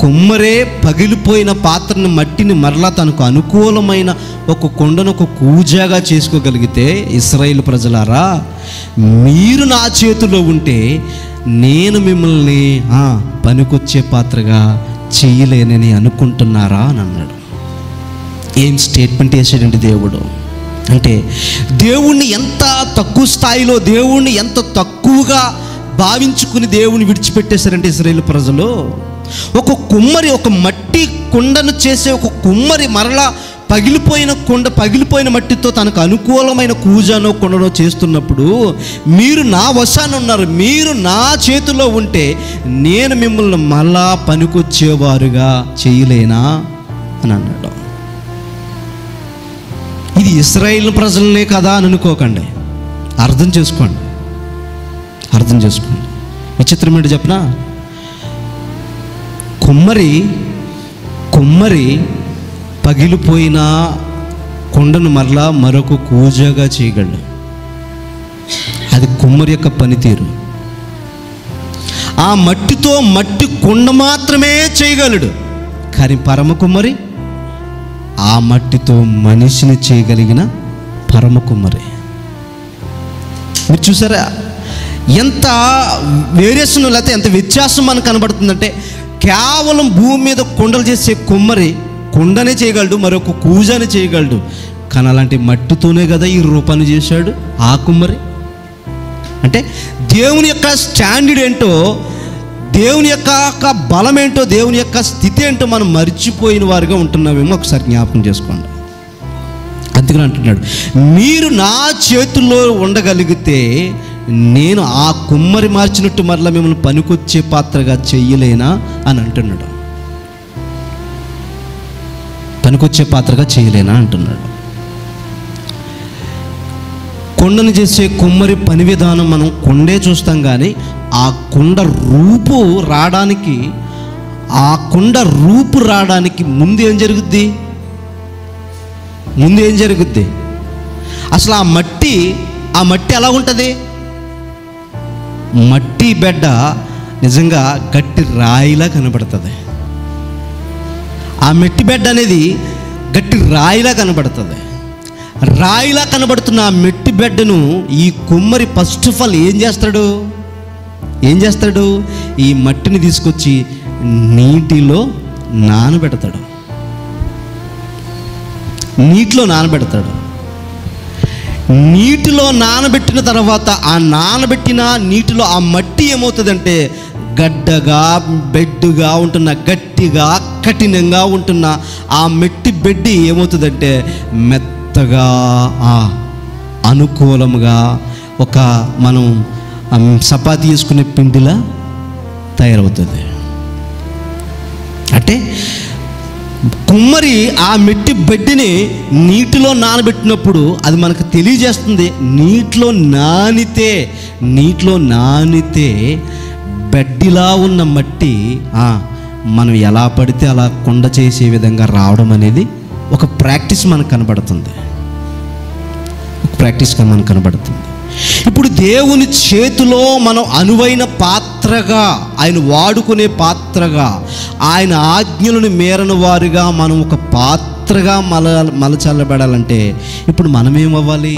కుమ్మరే పగిలిపోయిన పాత్రని, మట్టిని మరలా తనకు అనుకూలమైన ఒక కుండను ఒక కూజాగా చేసుకోగలిగితే, ఇశ్రాయేలు ప్రజలారా, మీరు నా చేతిలో ఉంటే నేను మిమ్మల్ని పనికొచ్చే పాత్రగా చేయలేనని అనుకుంటున్నారా అని అన్నాడు. ఏం స్టేట్మెంట్ వేసాడండి దేవుడు అంటే, దేవుణ్ణి ఎంత తక్కువ స్థాయిలో, దేవుణ్ణి ఎంత తక్కువగా భావించుకుని దేవుని విడిచిపెట్టేశారంటే ఇశ్రాయేలు ప్రజలు. ఒక మట్టి కుండను చేసే ఒక కుమ్మరి మరలా పగిలిపోయిన మట్టితో తనకు అనుకూలమైన కూజానో కుండనో చేస్తున్నప్పుడు, మీరు నా వశాన ఉన్నారు, మీరు నా చేతిలో ఉంటే నేను మిమ్మల్ని మళ్ళా పనికొచ్చేవారుగా చేయలేనా అని అన్నాడు. ఇది ఇశ్రాయేలు ప్రజలనే కదా అని అనుకోకండి, అర్థం చేసుకోండి. విచిత్రం ఏంటి చెప్పనా, కుమ్మరి పగిలిపోయిన కుండను మరలా మరొక కూజగా చేయగలడు. అది కుమ్మరి యొక్క పనితీరు. ఆ మట్టితో మట్టి కుండ మాత్రమే చేయగలడు. కానీ పరమ కుమ్మరి ఆ మట్టితో మనిషిని చేయగలిగిన పరమ కుమ్మరి. మీరు చూసారా ఎంత వేరియేషన్, లేకపోతే ఎంత వ్యత్యాసం మనకు కనబడుతుందంటే, కేవలం భూమి మీద కుండలు చేసే కుమ్మరి కుండనే చేయగలడు, మరొక కూజాని చేయగలడు. కానీ అలాంటి మట్టితోనే కదా ఈ రూపాన్ని చేశాడు ఆ కుమ్మరి. అంటే దేవుని యొక్క స్టాండర్డ్ ఏంటో, దేవుని యొక్క బలం ఏంటో, దేవుని యొక్క స్థితి ఏంటో మనం మర్చిపోయిన వారిగా ఉంటున్నామేమో ఒకసారి జ్ఞాపకం చేసుకోండి. అందుకని అంటున్నాడు, మీరు నా చేతుల్లో ఉండగలిగితే నేను ఆ కుమ్మరి మార్చినట్టు మరలా మిమ్మల్ని పనికొచ్చే పాత్రగా చెయ్యలేనా అని అంటున్నాడు. పనికొచ్చే పాత్రగా చేయలేనా అంటున్నాడు. కొండను చేసే కుమ్మరి పని విధానం మనం కొండే చూస్తాం, కానీ ఆ కుండ రూపు రావడానికి ముందు ఏం జరుగుద్ది? అసలు ఆ మట్టి ఎలా ఉంటుంది? మట్టి బెడ్డ నిజంగా గట్టి రాయిలా కనబడుతుంది. ఆ మట్టి బెడ్డ అనేది గట్టి రాయిలా కనబడుతుంది. రాయిలా కనబడుతున్న ఆ మట్టి బెడ్డను ఈ కుమ్మరి ఫస్ట్ ఆఫ్ ఆల్ ఏం చేస్తాడు? ఈ మట్టిని తీసుకొచ్చి నీటిలో నానబెడతాడు. నీటిలో నానబెట్టిన తర్వాత ఆ నానబెట్టిన నీటిలో ఆ మట్టి ఏమవుతుందంటే, గడ్డగా బెడ్డుగా ఉంటున్న, గట్టిగా కఠినంగా ఉంటున్న ఆ మట్టి బెడ్డి ఏమవుతుందంటే మెత్తగా అనుకూలంగా ఒక మనం చపాతీ చేసుకునే పిండిలా తయారవుతుంది. అంటే కుమ్మరి ఆ మట్టి బెడ్డిని నీటిలో నానబెట్టినప్పుడు అది మనకు తెలియజేస్తుంది, నీటిలో నానితే బెడ్డిలా ఉన్న మట్టి మనం ఎలా పడితే అలా కుండ చేసే విధంగా రావడం అనేది ఒక ప్రాక్టీస్ మనకు కనబడుతుంది. ఇప్పుడు దేవుని చేతిలో మనం అనువైన పాత్రగా, ఆయన వాడుకునే పాత్రగా, ఆయన ఆజ్ఞలను మేరని వారిగా మనం ఒక పాత్రగా మలచల్లబడాలంటే ఇప్పుడు మనమేమవ్వాలి?